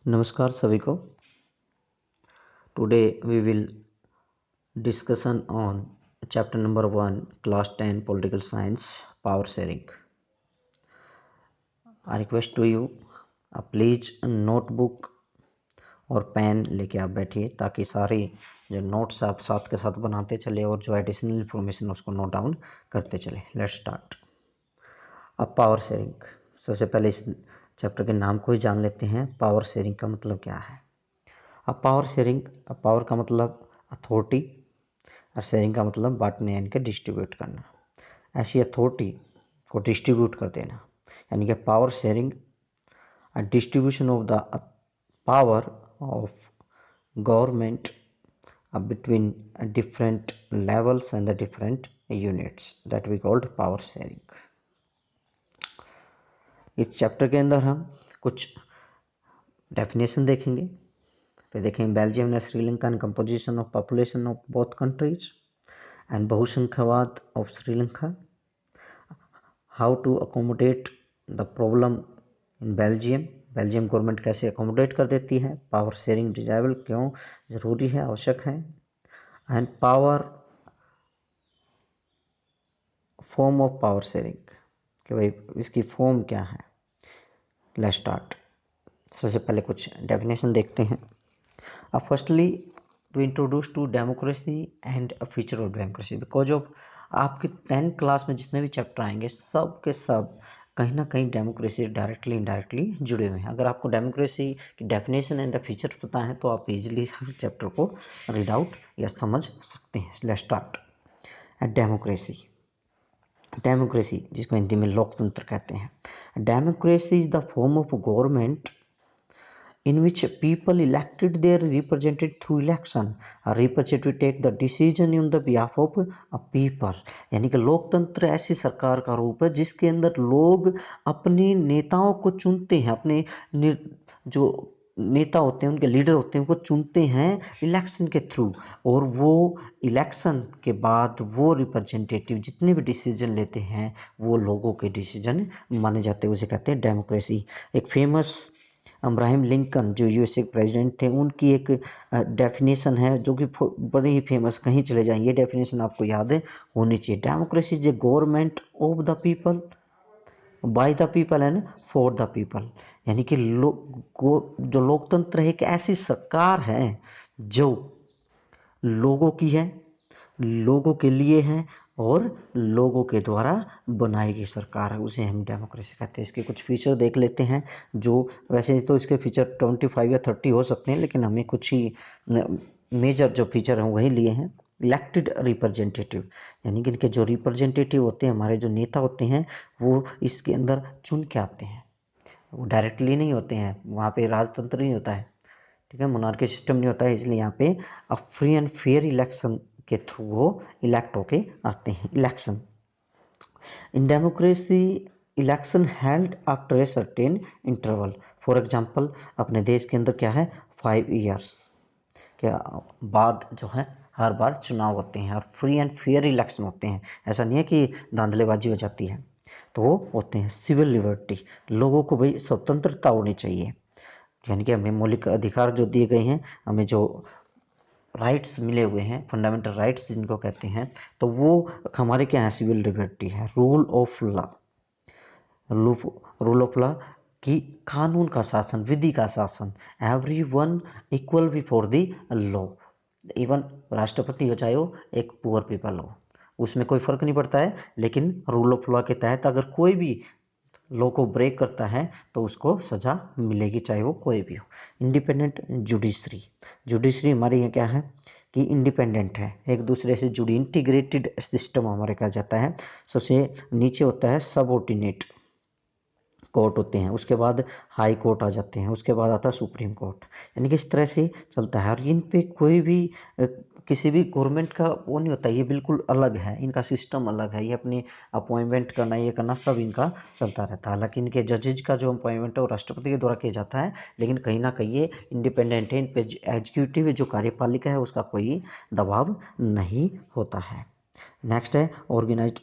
नमस्कार सभी को। Today we will discussion on chapter number 1 class 10 political science power sharing. I request to you please notebook और pen लेके आप बैठिए ताकि सारी जो नोट्स आप साथ के साथ बनाते चले और जो एडिशनल इन्फॉर्मेशन उसको नोट डाउन करते चले। Let's start. अब पावर शेयरिंग, सबसे पहले इस चैप्टर के नाम को ही जान लेते हैं। पावर शेयरिंग का मतलब क्या है? अब पावर शेयरिंग, पावर का मतलब अथॉरिटी और शेयरिंग का मतलब बांटने यानी कि डिस्ट्रीब्यूट करना। ऐसी अथॉरिटी को डिस्ट्रीब्यूट कर देना यानी कि power sharing, distribution of the power of government between different levels and the different units that we called power sharing. इस चैप्टर के अंदर हम कुछ डेफिनेशन देखेंगे, फिर देखेंगे Belgium and Sri Lanka and composition of population of both countries and बहुसंख्यवाद of Sri Lanka, how to accommodate the problem in Belgium, Belgium government कैसे अकोमोडेट कर देती है, पावर शेयरिंग डिजायबल क्यों ज़रूरी है, आवश्यक है, and power form of power sharing कि भाई इसकी फॉर्म क्या है। Let's start. सबसे पहले कुछ डेफिनेशन देखते हैं। अब firstly to introduce to democracy and a future of democracy, because of आपके 10th क्लास में जितने भी चैप्टर आएंगे सब के सब कहीं ना कहीं डेमोक्रेसी डायरेक्टली इनडायरेक्टली जुड़े हुए हैं। अगर आपको डेमोक्रेसी की डेफिनेशन एंड द फीचर पता है तो आप इजीली हर चैप्टर को रीड आउट या समझ सकते हैं। Let's start. डेमोक्रेसी, डेमोक्रेसी जिसको हिंदी में लोकतंत्र कहते हैं। Democracy is the form of government in which people elected their representative through election, a representative take the decision on the behalf of a people। यानी कि लोकतंत्र ऐसी सरकार का रूप है जिसके अंदर लोग अपने नेताओं को चुनते हैं, अपने जो नेता होते हैं उनके लीडर होते हैं उनको चुनते हैं इलेक्शन के थ्रू, और वो इलेक्शन के बाद वो रिप्रेजेंटेटिव जितने भी डिसीजन लेते हैं वो लोगों के डिसीजन माने जाते हैं, उसे कहते हैं डेमोक्रेसी। एक फेमस अब्राहम लिंकन जो यूएसए के प्रेसिडेंट थे, उनकी एक डेफिनेशन है जो कि बड़ी ही फेमस, कहीं चले जाएं ये डेफिनेशन आपको याद है होनी चाहिए। Democracy is a government of the people, by the people and for the people. यानी कि जो लोकतंत्र है एक ऐसी सरकार है जो लोगों की है, लोगों के लिए है और लोगों के द्वारा बनाई गई सरकार है, उसे हम डेमोक्रेसी कहते हैं। इसके कुछ फीचर देख लेते हैं, जो वैसे तो इसके फीचर 25 या 30 हो सकते हैं लेकिन हमें कुछ ही मेजर जो फीचर हैं वही लिए हैं। इलेक्टेड रिप्रेजेंटेटिव यानी कि इनके जो रिप्रेजेंटेटिव होते हैं, हमारे जो नेता होते हैं, वो इसके अंदर चुन के आते हैं, वो डायरेक्टली नहीं होते हैं, वहाँ पे राजतंत्र नहीं होता है, ठीक है, मोनार्की सिस्टम नहीं होता है, इसलिए यहाँ पे फ्री एंड फेयर इलेक्शन के थ्रू वो इलेक्ट होके आते हैं। Election in democracy, election held after a certain interval. For example अपने देश के अंदर क्या है 5 ईयर्स के बाद जो है हर बार चुनाव होते हैं और फ्री एंड फेयर इलेक्शन होते हैं। ऐसा नहीं है कि धांधलेबाजी हो जाती है, तो वो होते हैं। सिविल लिबर्टी, लोगों को भाई स्वतंत्रता होनी चाहिए, यानी कि हमें मौलिक अधिकार जो दिए गए हैं, हमें जो राइट्स मिले हुए हैं, फंडामेंटल राइट्स जिनको कहते हैं, तो वो हमारे क्या है, सिविल लिबर्टी है। Rule of law, rule of law कि कानून का शासन, विधि का शासन। Every one equal before the law, even राष्ट्रपति हो चाहे वो एक पुअर पीपल हो, उसमें कोई फर्क नहीं पड़ता है, लेकिन रूल ऑफ लॉ के तहत अगर कोई भी लॉ को ब्रेक करता है तो उसको सजा मिलेगी, चाहे वो कोई भी हो। इंडिपेंडेंट जुडिशरी, जुडिशरी हमारी यहाँ क्या है कि इंडिपेंडेंट है, एक दूसरे से जुड़ी, इंटीग्रेटेड सिस्टम हमारे कहा जाता है। सबसे नीचे होता है सबऑर्डिनेट कोर्ट होते हैं, उसके बाद हाई कोर्ट आ जाते हैं, उसके बाद आता है सुप्रीम कोर्ट, यानी कि इस तरह से चलता है। और इन पे कोई भी किसी भी गवर्नमेंट का वो नहीं होता, ये बिल्कुल अलग है, इनका सिस्टम अलग है, ये अपनी अपॉइंटमेंट करना, ये करना सब इनका चलता रहता है। हालांकि इनके जजेज का जो अपॉइंटमेंट है वो राष्ट्रपति के द्वारा किया जाता है, लेकिन कहीं ना कहीं ये इंडिपेंडेंट है, इन पे एग्जीक्यूटिव जो कार्यपालिका है उसका कोई दबाव नहीं होता है। नेक्स्ट है ऑर्गेनाइज्ड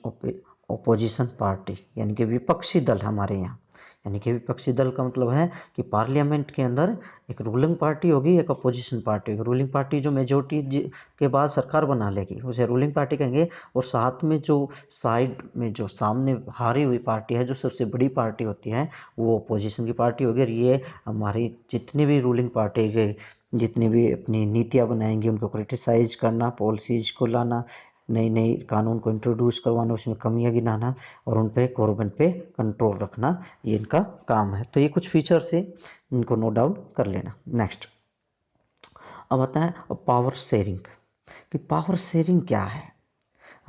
ओपोजिशन पार्टी, यानी कि विपक्षी दल हमारे यहाँ, यानी कि विपक्षी दल का मतलब है कि पार्लियामेंट के अंदर एक रूलिंग पार्टी होगी, एक अपोजिशन पार्टी होगी। रूलिंग पार्टी जो मेजोरिटी के बाद सरकार बना लेगी उसे रूलिंग पार्टी कहेंगे, और साथ में जो साइड में जो सामने हारी हुई पार्टी है, जो सबसे बड़ी पार्टी होती है, वो अपोजिशन की पार्टी होगी। और ये हमारी जितनी भी रूलिंग पार्टी के जितनी भी अपनी नीतियाँ बनाएंगी उनको क्रिटिसाइज करना, पॉलिसीज को लाना, नई नई कानून को इंट्रोड्यूस करवाना, उसमें कमियां गिनाना और उन पे गवर्नमेंट पे कंट्रोल रखना, ये इनका काम है। तो ये कुछ फीचर्स है, इनको नोट डाउन कर लेना। नेक्स्ट अब आता है पावर शेयरिंग, कि पावर शेयरिंग क्या है।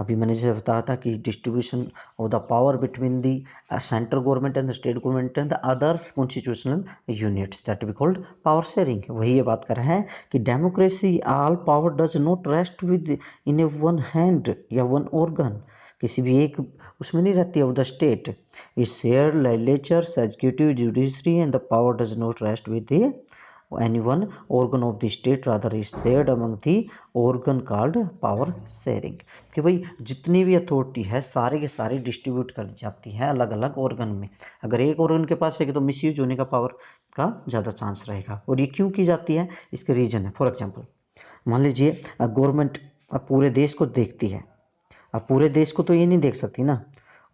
अभी मैंने जैसे बताया था कि distribution of the power between the central government and the state government and the others constitutional units that we called power sharing. वही ये बात कर रहे हैं कि democracy all power does not rest within a one hand या one organ, किसी भी एक उसमें नहीं रहती है, of the state is share legislature executive judiciary and the power does not rest with any one organ of the state, rather is shared among the organ called power sharing। कि भाई जितनी भी अथॉरिटी है सारे के सारे distribute कर जाती है अलग अलग ऑर्गन में। अगर एक ऑर्गन के पास है तो मिसयूज होने का पावर का ज़्यादा चांस रहेगा। और ये क्यों की जाती है, इसके रीजन है। फॉर एग्जाम्पल मान लीजिए गवर्नमेंट पूरे देश को देखती है, अब पूरे देश को तो ये नहीं देख सकती ना,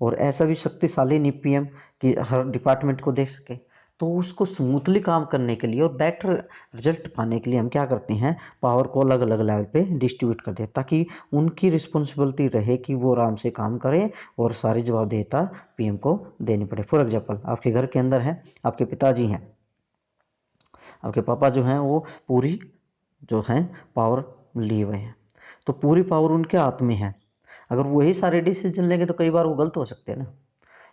और ऐसा भी शक्तिशाली नहीं पीएम कि हर डिपार्टमेंट को देख सके। तो उसको स्मूथली काम करने के लिए और बेटर रिजल्ट पाने के लिए हम क्या करते हैं, पावर को अलग अलग लेवल पे डिस्ट्रीब्यूट कर दें, ताकि उनकी रिस्पॉन्सिबिलिटी रहे कि वो आराम से काम करें और सारी जवाबदेहिता पीएम को देनी पड़े। फॉर एग्जाम्पल आपके घर के अंदर है, आपके पिताजी हैं, आपके पापा जो हैं वो पूरी जो हैं पावर लिए हुए हैं, तो पूरी पावर उनके हाथ में है। अगर वही सारे डिसीजन लेंगे तो कई बार वो गलत हो सकते हैं ना।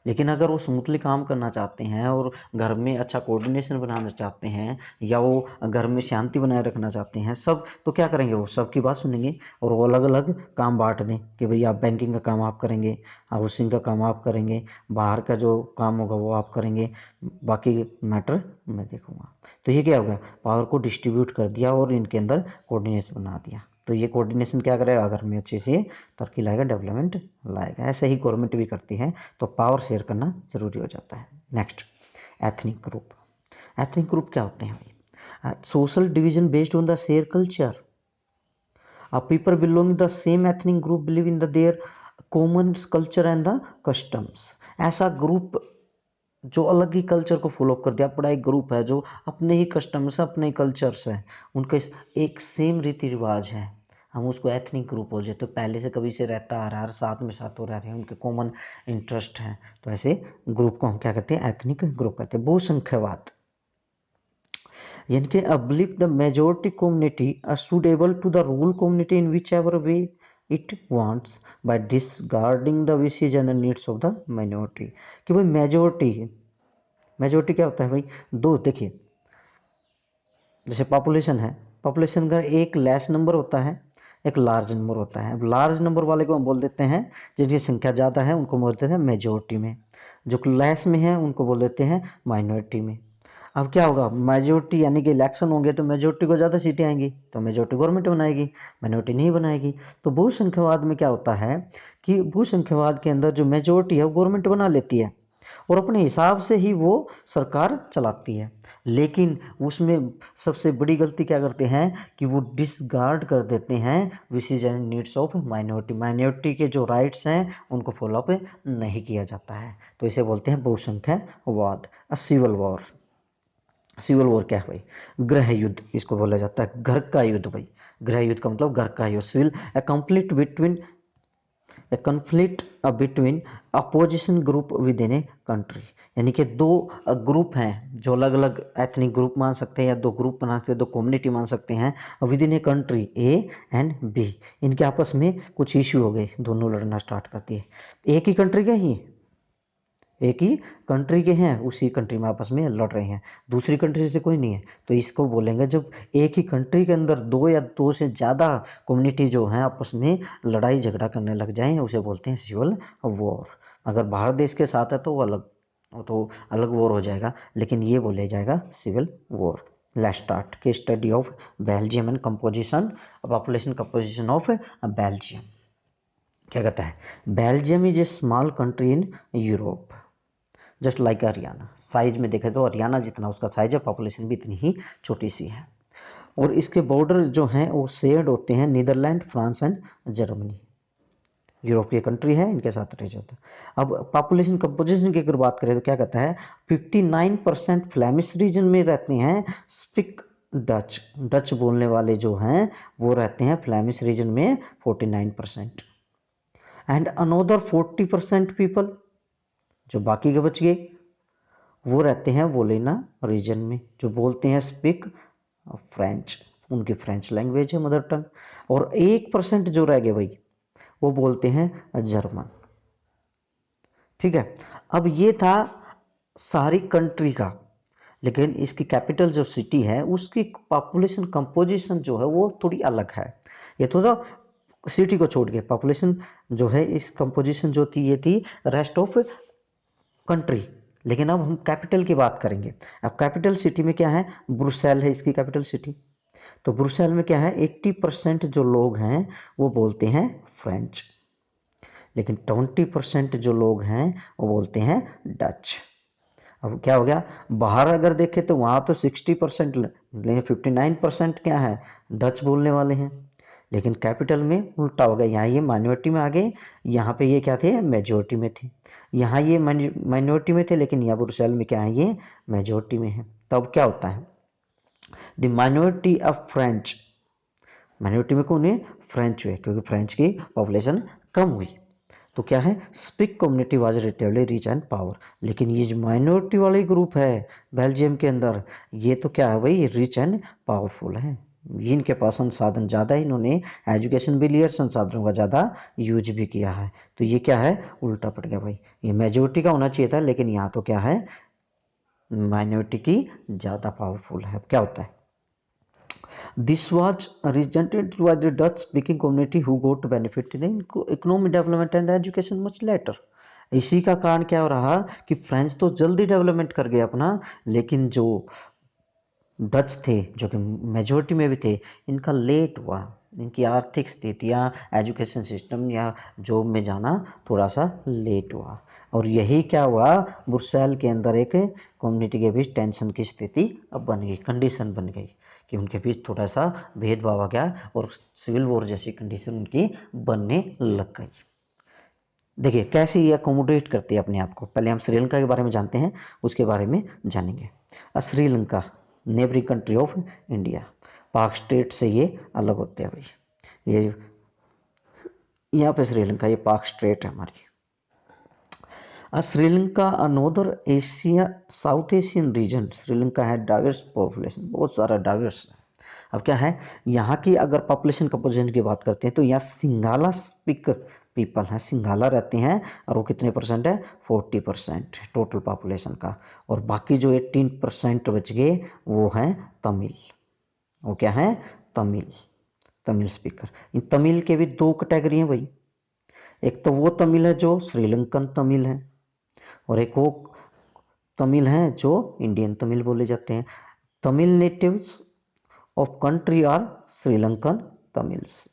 लेकिन अगर वो स्मूथली काम करना चाहते हैं और घर में अच्छा कोऑर्डिनेशन बनाना चाहते हैं, या वो घर में शांति बनाए रखना चाहते हैं सब, तो क्या करेंगे, वो सबकी बात सुनेंगे और वो अलग अलग काम बांट दें कि भाई आप बैंकिंग का काम आप करेंगे, हाउसिंग का काम आप करेंगे, बाहर का जो काम होगा वो आप करेंगे, बाकी मैटर मैं देखूंगा। तो ये क्या होगा, पावर को डिस्ट्रीब्यूट कर दिया और इनके अंदर कोऑर्डिनेशन बना दिया। तो ये कोऑर्डिनेशन क्या करेगा, घर में अच्छे से तरक्की लाएगा, डेवलपमेंट लाएगा। ऐसे ही गवर्नमेंट भी करती है, तो पावर शेयर करना जरूरी हो जाता है। Next ethnic group. Ethnic group क्या होते हैं भाई, social division based on the share culture. People belong the same ethnic group believe in the their common culture and the customs. ऐसा ग्रुप जो अलग ही कल्चर को फॉलो कर दिया, बड़ा एक ग्रुप है जो अपने ही कस्टम्स अपने ही कल्चर्स हैं, उनके एक सेम रीति रिवाज है, हम उसको एथनिक ग्रुप बोल जाते। तो पहले से कभी से रहता आ रहा है, साथ में साथ हो रह रहे हैं, उनके कॉमन इंटरेस्ट हैं, तो ऐसे ग्रुप को हम क्या कहते हैं, एथनिक ग्रुप कहते हैं। बहुसंख्यवाद यानी कि believe the majority community should able to the rule community in whichever way it wants by disregarding the wishes and needs of the minority. कि भाई मेजोरिटी, मेजोरिटी क्या होता है भाई, दो देखिए, जैसे पॉपुलेशन है, पॉपुलेशन का एक लेस नंबर होता है, एक लार्ज नंबर होता है। अब लार्ज नंबर वाले को हम बोल देते हैं, जिनकी संख्या ज़्यादा है उनको बोल देते हैं मेजोरिटी में, जो लेस में है उनको बोल देते हैं माइनॉरिटी में। अब क्या होगा, मेजोरिटी यानी कि इलेक्शन होंगे तो मेजोरिटी को ज़्यादा सीटें आएंगी तो मेजोरिटी गवर्नमेंट बनाएगी, माइनॉरिटी नहीं बनाएगी। तो बहुसंख्यवाद में क्या होता है कि बहुसंख्यवाद के अंदर जो मेजोरिटी है वो गवर्नमेंट बना लेती है और अपने हिसाब से ही वो सरकार चलाती है। लेकिन उसमें सबसे बड़ी गलती क्या करते हैं कि वो डिसगार्ड कर देते हैं wishes and needs of minority. Minority के जो राइट्स हैं उनको फॉलोअप नहीं किया जाता है, तो इसे बोलते हैं बहुसंख्यवाद। सिविल वॉर, सिविल वॉर क्या है भाई, गृह युद्ध इसको बोला जाता है, घर का युद्ध भाई। गृह युद्ध का मतलब घर का युद्ध। Civil a conflict between a conflict between opposition group within a country. यानी कि दो ग्रुप हैं जो अलग अलग एथनिक ग्रुप मान सकते हैं, या दो ग्रुप बना सकते हैं, दो कम्युनिटी मान सकते हैं within a country A and B. इनके आपस में कुछ इश्यू हो गए, दोनों लड़ना स्टार्ट करती है। एक ही कंट्री का ही, एक ही कंट्री के हैं, उसी कंट्री में आपस में लड़ रहे हैं, दूसरी कंट्री से कोई नहीं है। तो इसको बोलेंगे जब एक ही कंट्री के अंदर दो या दो से ज़्यादा कम्युनिटी जो हैं आपस में लड़ाई झगड़ा करने लग जाएं, उसे बोलते हैं सिविल वॉर। अगर बाहर देश के साथ है तो वो तो अलग वॉर हो जाएगा, लेकिन ये बोले जाएगा सिविल वॉर। लेट्स स्टार्ट के study of Belgium and composition, population composition of Belgium. क्या कहता है, Belgium is a small country in Europe. Just like Haryana. Size में देखें तो हरियाणा जितना उसका साइज है, पॉपुलेशन भी इतनी ही छोटी सी है। और इसके बॉर्डर जो हैं वो शेयर्ड होते हैं नीदरलैंड, फ्रांस एंड जर्मनी, यूरोपीय कंट्री है, इनके साथ रह जाता है। अब पॉपुलेशन कंपोजिशन की अगर बात करें तो क्या कहता है, 59% फ्लैमिश रीजन में रहते हैं, स्पीक डच, डच बोलने वाले जो हैं वो रहते हैं फ्लैमिश रीजन में 49%। एंड अनोदर 40% पीपल, जो बाकी के बच गए, वो रहते हैं वोलेना रीजन में, जो बोलते हैं स्पीक फ्रेंच, उनकी फ्रेंच लैंग्वेज है मदर टंग। और 1% जो रह गए भाई, वो बोलते हैं जर्मन। ठीक है, अब ये था सारी कंट्री का, लेकिन इसकी कैपिटल जो सिटी है उसकी पॉपुलेशन कंपोजिशन जो है वो थोड़ी अलग है। ये थोड़ा सिटी को छोड़ के पॉपुलेशन जो है इस कंपोजिशन जो थी ये थी रेस्ट ऑफ कंट्री। लेकिन अब हम कैपिटल की बात करेंगे। अब कैपिटल सिटी में क्या है, ब्रुसेल है इसकी कैपिटल सिटी। तो ब्रुसेल में क्या है, 80% जो लोग हैं वो बोलते हैं फ्रेंच, लेकिन 20% जो लोग हैं वो बोलते हैं डच। अब क्या हो गया, बाहर अगर देखें तो वहाँ तो 60%, लेकिन 59% क्या है, डच बोलने वाले हैं। लेकिन कैपिटल में उल्टा हो गया, यहाँ ये माइनॉरिटी में आ गए, यहाँ पे ये क्या थे, मेजोरिटी में थे। यहाँ ये माइनॉरिटी में थे, लेकिन यहाँ ब्रुसेल में क्या है, ये मेजोरिटी में है। तब क्या होता है, the minority of French, minority में कौन है, फ्रेंच हुए, क्योंकि फ्रेंच की पॉपुलेशन कम हुई। तो क्या है, speak community was relatively rich and power. लेकिन ये जो माइनॉरिटी वाली ग्रुप है बेल्जियम के अंदर, ये तो क्या है भाई, रिच एंड पावरफुल है, इनके पास संसाधन ज़्यादा है, इन्होंने एजुकेशन भी लिया, संसाधनों का ज़्यादा यूज भी किया है। तो ये क्या है, उल्टा पड़ गया भाई, ये मेजोरिटी का होना चाहिए था, लेकिन यहाँ तो क्या है, माइनॉरिटी की ज़्यादा पावरफुल है। अब क्या होता है, this was resented by the Dutch speaking community who got to benefit in the economic development and education much later। इसी का कारण क्या हो रहा कि फ्रेंच तो जल्दी डेवलपमेंट कर गए अपना, लेकिन जो डच थे जो कि मेजोरिटी में भी थे, इनका लेट हुआ, इनकी आर्थिक स्थितियाँ, एजुकेशन सिस्टम या जॉब में जाना थोड़ा सा लेट हुआ। और यही क्या हुआ, ब्रुसेल के अंदर एक कम्युनिटी के बीच टेंशन की स्थिति अब बन गई, कंडीशन बन गई कि उनके बीच थोड़ा सा भेदभाव आ गया और सिविल वॉर जैसी कंडीशन उनकी बनने लग गई। देखिए कैसे ये अकोमोडेट करती है अपने आप को। पहले हम श्रीलंका के बारे में जानते हैं, उसके बारे में जानेंगे। Sri Lanka neighbouring country of India, पाक स्टेट से ये अलग होते हैं भाई। ये यहाँ पे श्रीलंका, ये पाक स्टेट है हमारी। Sri Lanka another Asia, south Asian region. Sri Lanka है डाइवर्स पॉपुलेशन, बहुत सारा डाइवर्स है। अब क्या है, यहाँ की अगर पॉपुलेशन कंपोजिशन की बात करते हैं तो यहाँ सिंगाला स्पीकर पीपल हैं, सिंगाला रहते हैं, और वो कितने परसेंट है, 40% टोटल पॉपुलेशन का। और बाकी जो 18% बच गए वो हैं तमिल। वो क्या है, तमिल, तमिल स्पीकर। इन तमिल के भी दो कैटेगरी हैं भाई, एक तो वो तमिल है जो श्रीलंकन तमिल है, और एक वो तमिल हैं जो इंडियन तमिल बोले जाते हैं। Tamil natives of country are Sri Lankan Tamils,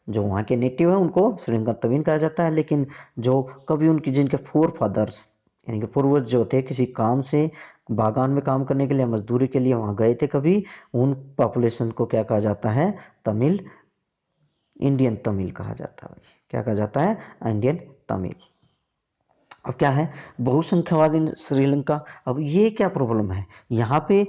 जो वहाँ के नेटिव हैं उनको श्रीलंकन तमिल कहा जाता है। लेकिन जो कभी उनकी, जिनके फोर फादर्स यानी कि पूर्वज जो थे किसी काम से, बागान में काम करने के लिए, मजदूरी के लिए वहाँ गए थे कभी, उन पॉपुलेशन को क्या कहा जाता है, तमिल, इंडियन तमिल कहा जाता है। क्या कहा जाता है, इंडियन तमिल। अब क्या है, बहुसंख्यावादी श्रीलंका। अब ये क्या प्रॉब्लम है यहाँ पे,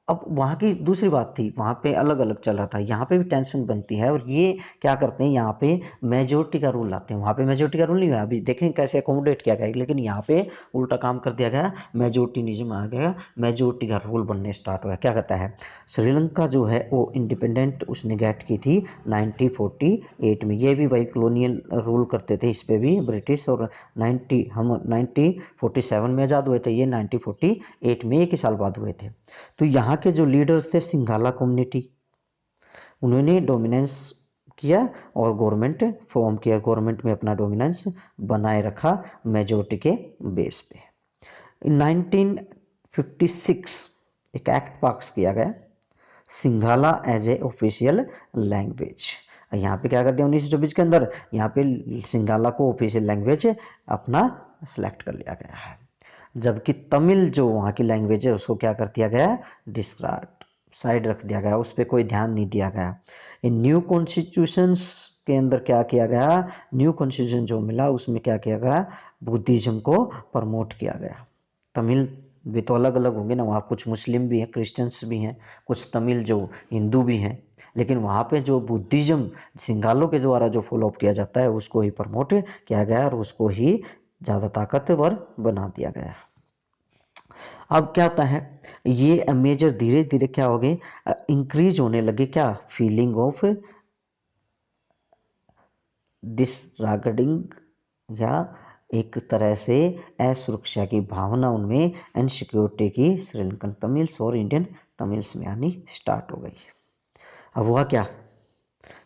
अब वहाँ की दूसरी बात थी, वहाँ पे अलग अलग चल रहा था, यहाँ पे भी टेंशन बनती है। और ये क्या करते हैं, यहाँ पे मेजोरिटी का रूल लाते हैं, वहाँ पे मेजोरिटी का रूल नहीं हुआ, अभी देखें कैसे अकोमोडेट किया गया, लेकिन यहाँ पे उल्टा काम कर दिया गया, मेजोरिटीनिज्म आ गया, मेजोरिटी का रूल बनने स्टार्ट हुआ। क्या कहता है, श्रीलंका जो है वो इंडिपेंडेंट उसने गेट की थी 1948 में। ये भी भाई कॉलोनियल रूल करते थे इस पर भी ब्रिटिश, और 1947 में आज़ाद हुए थे, ये 1948 में, एक ही साल बाद हुए थे। तो यहाँ के जो लीडर्स थे सिंघाला कम्युनिटी, उन्होंने डोमिनेंस किया और गवर्नमेंट फॉर्म किया, गवर्नमेंट में अपना डोमिनेंस बनाए रखा मेजोरिटी के बेस पे। 1956 एक एक्ट पास किया गया, Sinhala as a official language. यहाँ पे क्या कर दिया 1924 के अंदर, यहाँ पे सिंघाला को ऑफिशियल लैंग्वेज अपना सेलेक्ट कर लिया गया है। जबकि तमिल जो वहाँ की लैंग्वेज है उसको क्या कर दिया गया, डिस्कार्ड, साइड रख दिया गया, उस पर कोई ध्यान नहीं दिया गया। इन न्यू कॉन्स्टिट्यूशंस के अंदर क्या किया गया, न्यू कॉन्स्टिट्यूशन जो मिला उसमें क्या किया गया, बुद्धिज्म को प्रमोट किया गया। तमिल भी तो अलग अलग होंगे ना, वहाँ कुछ मुस्लिम भी हैं, क्रिश्चियंस भी हैं, कुछ तमिल जो हिंदू भी हैं, लेकिन वहाँ पे जो बुद्धिज्म सिंगालों के द्वारा जो फॉलोअप किया जाता है उसको ही प्रमोट किया गया और उसको ही ज़्यादा ताकतवर बना दिया गया। अब क्या होता है, ये मेजर धीरे धीरे क्या हो गए, इंक्रीज होने लगे, क्या, फीलिंग ऑफ डिसरागडिंग, या एक तरह से असुरक्षा की भावना उनमें, एंड सिक्योरिटी की श्रीलंकन तमिल्स और इंडियन तमिल्स में आनी स्टार्ट हो गई। अब हुआ क्या,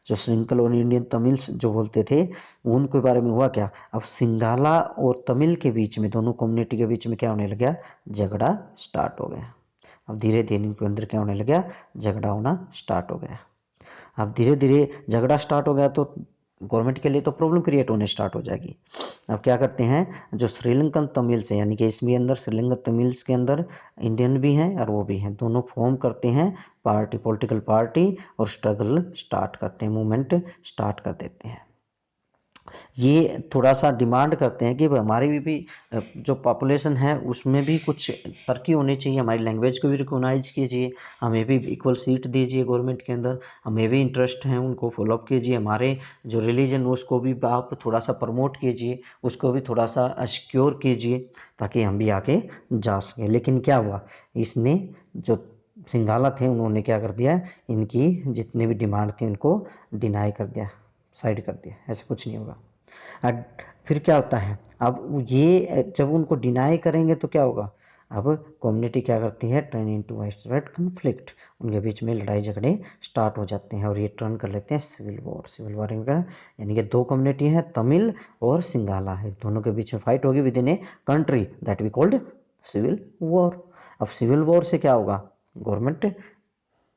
जो श्रृंखल और इंडियन तमिल्स जो बोलते थे उनके बारे में हुआ क्या, अब सिंगाला और तमिल के बीच में, दोनों कम्युनिटी के बीच में क्या होने लगा, झगड़ा स्टार्ट हो गया। अब धीरे धीरे इनके अंदर क्या होने लगा, झगड़ा होना स्टार्ट हो गया। अब धीरे धीरे झगड़ा स्टार्ट हो गया तो गवर्नमेंट के लिए तो प्रॉब्लम क्रिएट होने स्टार्ट हो जाएगी। अब क्या करते हैं, जो श्रीलंकन तमिल्स हैं, यानी कि इसमें अंदर श्रीलंकन तमिल्स के अंदर इंडियन भी हैं और वो भी हैं, दोनों फॉर्म करते हैं पार्टी, पॉलिटिकल पार्टी, और स्ट्रगल स्टार्ट करते हैं, मूवमेंट स्टार्ट कर देते हैं। ये थोड़ा सा डिमांड करते हैं कि हमारी भी जो पॉपुलेशन है उसमें भी कुछ तरक्की होनी चाहिए, हमारी लैंग्वेज को भी रिकॉग्नाइज कीजिए, हमें भी इक्वल सीट दीजिए गवर्नमेंट के अंदर, हमें भी इंटरेस्ट हैं उनको फॉलोअप कीजिए, हमारे जो रिलीजन उसको भी आप थोड़ा सा प्रमोट कीजिए, उसको भी थोड़ा सा सिक्योर कीजिए ताकि हम भी आगे जा सकें। लेकिन क्या हुआ, इसने जो सिंघाला थे उन्होंने क्या कर दिया, इनकी जितनी भी डिमांड थी उनको डिनाई कर दिया, साइड कर दिया, ऐसा कुछ नहीं होगा। फिर क्या होता है, अब ये जब उनको डिनाई करेंगे तो क्या होगा, अब कम्युनिटी क्या करती है, टर्न इनटू वाइडस्प्रेड कन्फ्लिक्ट, उनके बीच में लड़ाई झगड़े स्टार्ट हो जाते हैं और ये टर्न कर लेते हैं सिविल वॉर। सिविल वॉर यानी कि दो कम्युनिटी हैं, तमिल और सिंगाला है, दोनों के बीच में फाइट होगी within a country that we called civil war. अब सिविल वॉर से क्या होगा, गवर्नमेंट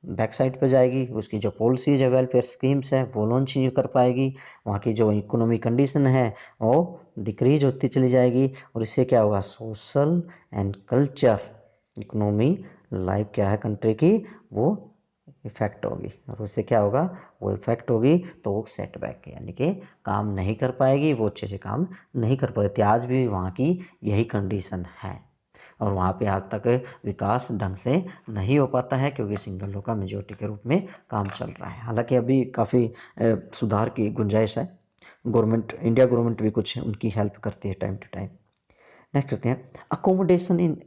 बैक साइड पे जाएगी, उसकी जो पॉलिसीज है, वेलफेयर स्कीम्स है, वो लॉन्च नहीं कर पाएगी, वहाँ की जो इकोनॉमी कंडीशन है वो डिक्रीज होती चली जाएगी, और इससे क्या होगा, social and culture economy life क्या है कंट्री की, वो इफेक्ट होगी, और उससे क्या होगा, वो इफेक्ट होगी तो वो सेटबैक यानी कि काम नहीं कर पाएगी, वो अच्छे से काम नहीं कर पा रही थी। आज भी वहाँ की यही कंडीशन है और वहाँ पे आज तक विकास ढंग से नहीं हो पाता है क्योंकि सिंगल लॉ का मेजोरिटी के रूप में काम चल रहा है। हालांकि अभी काफ़ी सुधार की गुंजाइश है, गवर्नमेंट, इंडिया गवर्नमेंट भी कुछ उनकी हेल्प करती है टाइम टू टाइम। नेक्स्ट करते हैं अकोमोडेशन इन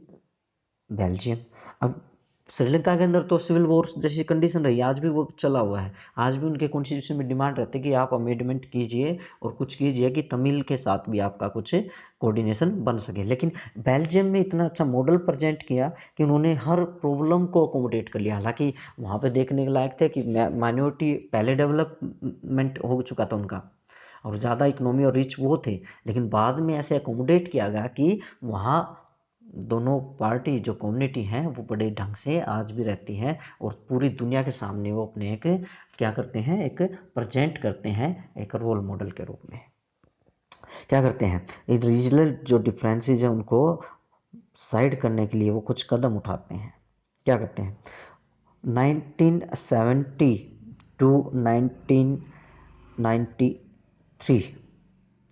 बेल्जियम। अब श्रीलंका के अंदर तो सिविल वॉर जैसी कंडीशन रही, आज भी वो चला हुआ है, आज भी उनके कॉन्स्टिट्यूशन में डिमांड रहती है कि आप अमेंडमेंट कीजिए और कुछ कीजिए कि तमिल के साथ भी आपका कुछ कोऑर्डिनेशन बन सके। लेकिन बेल्जियम ने इतना अच्छा मॉडल प्रेजेंट किया कि उन्होंने हर प्रॉब्लम को अकोमोडेट कर लिया। हालांकि वहाँ पे देखने के लायक थे कि माइनॉरिटी पहले डेवलपमेंट हो चुका था उनका और ज़्यादा इकोनॉमी और रिच वो थे, लेकिन बाद में ऐसे अकोमोडेट किया गया कि वहाँ दोनों पार्टी जो कम्युनिटी हैं वो बड़े ढंग से आज भी रहती हैं और पूरी दुनिया के सामने वो अपने एक क्या करते हैं, एक प्रेजेंट करते हैं एक रोल मॉडल के रूप में। क्या करते हैं, ये रीजनल जो डिफरेंसेस हैं उनको साइड करने के लिए वो कुछ कदम उठाते हैं। क्या करते हैं, 1970 टू 1993,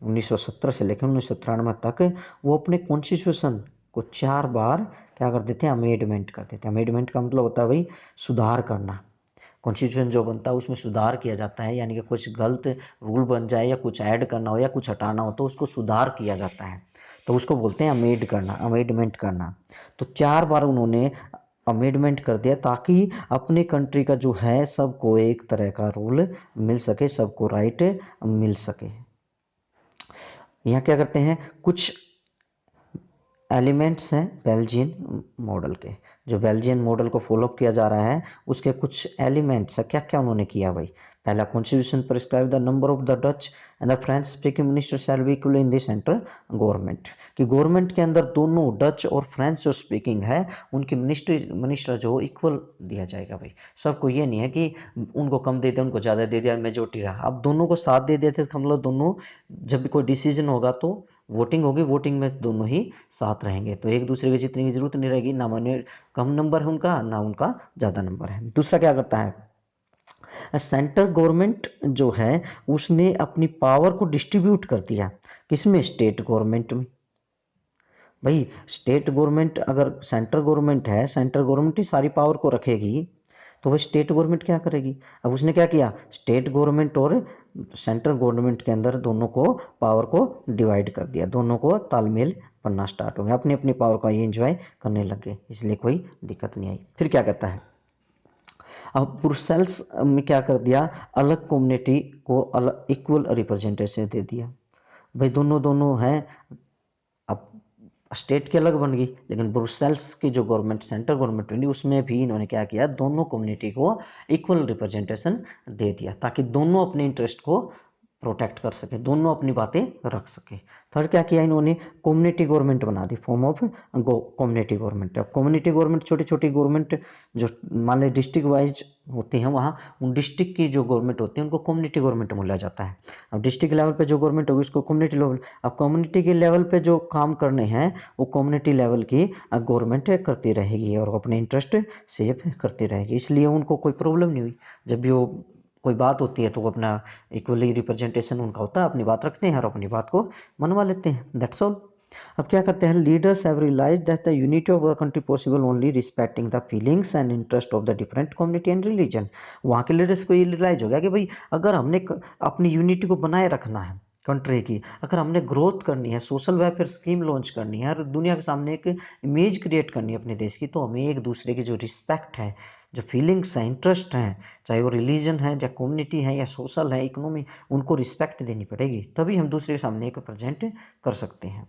1970 से लेकर 1993 तक वो अपने कॉन्स्टिट्यूशन को 4 बार क्या कर देते हैं, अमेंडमेंट कर देते हैं। अमेंडमेंट का मतलब होता है भाई सुधार करना, कॉन्स्टिट्यूशन जो बनता है उसमें सुधार किया जाता है, यानी कि कुछ गलत रूल बन जाए या कुछ ऐड करना हो या कुछ हटाना हो तो उसको सुधार किया जाता है, तो उसको बोलते हैं अमेंड करना, अमेंडमेंट करना। तो 4 बार उन्होंने अमेंडमेंट कर दिया ताकि अपनी कंट्री का जो है सबको एक तरह का रूल मिल सके, सबको राइट मिल सके। यहाँ क्या करते हैं, कुछ एलिमेंट्स हैं बेल्जियन मॉडल के, जो बेल्जियन मॉडल को फॉलोअप किया जा रहा है उसके कुछ एलिमेंट्स है। क्या क्या उन्होंने किया भाई, पहला constitution prescribe the number of the Dutch and the French speaking minister shall be equal in the central government, कि गवर्नमेंट के अंदर दोनों डच और फ्रेंच जो स्पीकिंग है उनकी मिनिस्टर जो इक्वल दिया जाएगा भाई, सबको। ये नहीं है कि उनको कम दे दिया उनको ज़्यादा दे दिया मेजोरिटी रहा, अब दोनों को साथ दे देते, मतलब दोनों जब भी कोई डिसीजन होगा तो वोटिंग होगी, वोटिंग में दोनों ही साथ रहेंगे, तो एक दूसरे के जीतने की जरूरत नहीं रहेगी, ना माने कम नंबर है उनका ना उनका ज़्यादा नंबर है। दूसरा क्या करता है, सेंट्रल गवर्नमेंट जो है उसने अपनी पावर को डिस्ट्रीब्यूट कर दिया, किसमें, स्टेट गवर्नमेंट में। भाई स्टेट गवर्नमेंट, अगर सेंट्रल गवर्नमेंट है, सेंट्रल गवर्नमेंट ही सारी पावर को रखेगी, तो भाई स्टेट गवर्नमेंट क्या करेगी। अब उसने क्या किया, स्टेट गवर्नमेंट और सेंट्रल गवर्नमेंट के अंदर दोनों को पावर को डिवाइड कर दिया, दोनों को तालमेल बनना स्टार्ट हो गया, अपनी अपनी पावर का ये एंजॉय करने लगे, इसलिए कोई दिक्कत नहीं आई। फिर क्या कहता है, अब ब्रुसेल्स में क्या कर दिया, अलग कम्युनिटी को अलग इक्वल रिप्रेजेंटेशन दे दिया। भाई दोनों दोनों हैं, अब स्टेट की अलग बन गई, लेकिन ब्रुसेल्स की जो गवर्नमेंट, सेंट्रल गवर्नमेंट बनी, उसमें भी इन्होंने क्या किया, दोनों कम्युनिटी को इक्वल रिप्रेजेंटेशन दे दिया, ताकि दोनों अपने इंटरेस्ट को प्रोटेक्ट कर सके, दोनों अपनी बातें रख सके। थर्ड क्या किया इन्होंने, कम्युनिटी गवर्नमेंट बना दी, फॉर्म ऑफ कम्युनिटी गवर्नमेंट। अब कम्युनिटी गवर्नमेंट छोटी छोटी गवर्नमेंट जो मान ली डिस्ट्रिक्ट वाइज होती हैं, वहाँ उन डिस्ट्रिक्ट की जो गवर्नमेंट होती है उनको कम्युनिटी गवर्नमेंट बोला जाता है। अब डिस्ट्रिक्ट लेवल पे जो गवर्नमेंट होगी उसको कम्युनिटी लेवल, अब कम्युनिटी के लेवल पे जो काम करने हैं वो कम्युनिटी लेवल की गवर्नमेंट करती रहेगी और अपने इंटरेस्ट सेव करती रहेगी, इसलिए उनको कोई प्रॉब्लम नहीं हुई। जब भी वो कोई बात होती है तो वो अपना इक्वली रिप्रेजेंटेशन उनका होता है, अपनी बात रखते हैं और अपनी बात को मनवा लेते हैं, दैट्स ऑल। अब क्या करते हैं, leaders have realised that the unity of the country possible only respecting the feelings and interest of the different community and religion. वहाँ के लीडर्स को ये रियलाइज हो गया कि भाई अगर हमने अपनी यूनिटी को बनाए रखना है कंट्री की, अगर हमने ग्रोथ करनी है, सोशल वेलफेयर स्कीम लॉन्च करनी है और दुनिया के सामने एक इमेज क्रिएट करनी है अपने देश की, तो हमें एक दूसरे की जो रिस्पेक्ट है, जो फीलिंग्स हैं, इंटरेस्ट हैं, चाहे वो रिलीजन है या कम्युनिटी है या सोशल है, इकोनॉमी, उनको रिस्पेक्ट देनी पड़ेगी, तभी हम दूसरे के सामने एक प्रेजेंट कर सकते हैं।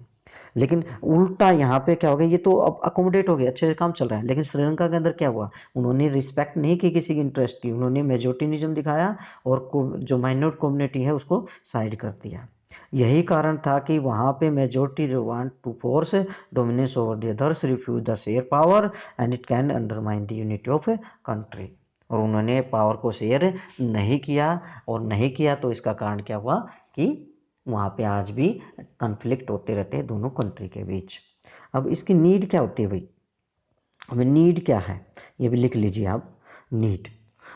लेकिन उल्टा यहाँ पे क्या हो गया, ये तो अब अकोमोडेट हो गया, अच्छे से काम चल रहा है, लेकिन श्रीलंका के अंदर क्या हुआ, उन्होंने रिस्पेक्ट नहीं की किसी की इंटरेस्ट की, उन्होंने मेजोरिटिनिज्म दिखाया और जो माइनॉरिटी कम्युनिटी है उसको साइड कर दिया। यही कारण था कि वहाँ पे मेजोरिटी जो want to force dominance over the others refuse the share power and it can undermine the unity of country. और उन्होंने पावर को शेयर नहीं किया, और नहीं किया तो इसका कारण क्या हुआ कि वहाँ पे आज भी कन्फ्लिक्ट होते रहते हैं दोनों कंट्री के बीच। अब इसकी नीड क्या होती है भाई, हमें नीड क्या है ये भी लिख लीजिए आप, नीड।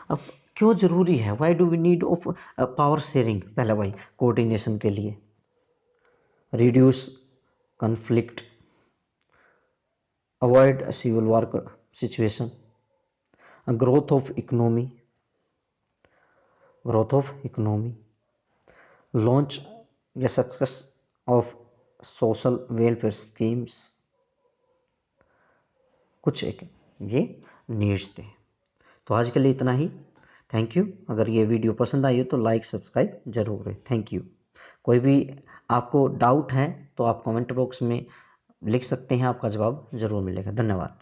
अब क्यों जरूरी है, why do we need of power sharing, पहला भाई कोऑर्डिनेशन के लिए, reduce conflict, avoid civil war situation, growth of economy, growth of economy, launch या success of social welfare schemes, कुछ एक ये नीड्स थे। तो आज के लिए इतना ही, थैंक यू। अगर ये वीडियो पसंद आई हो तो लाइक सब्सक्राइब जरूर करें, थैंक यू। कोई भी आपको डाउट है तो आप कमेंट बॉक्स में लिख सकते हैं, आपका जवाब जरूर मिलेगा, धन्यवाद।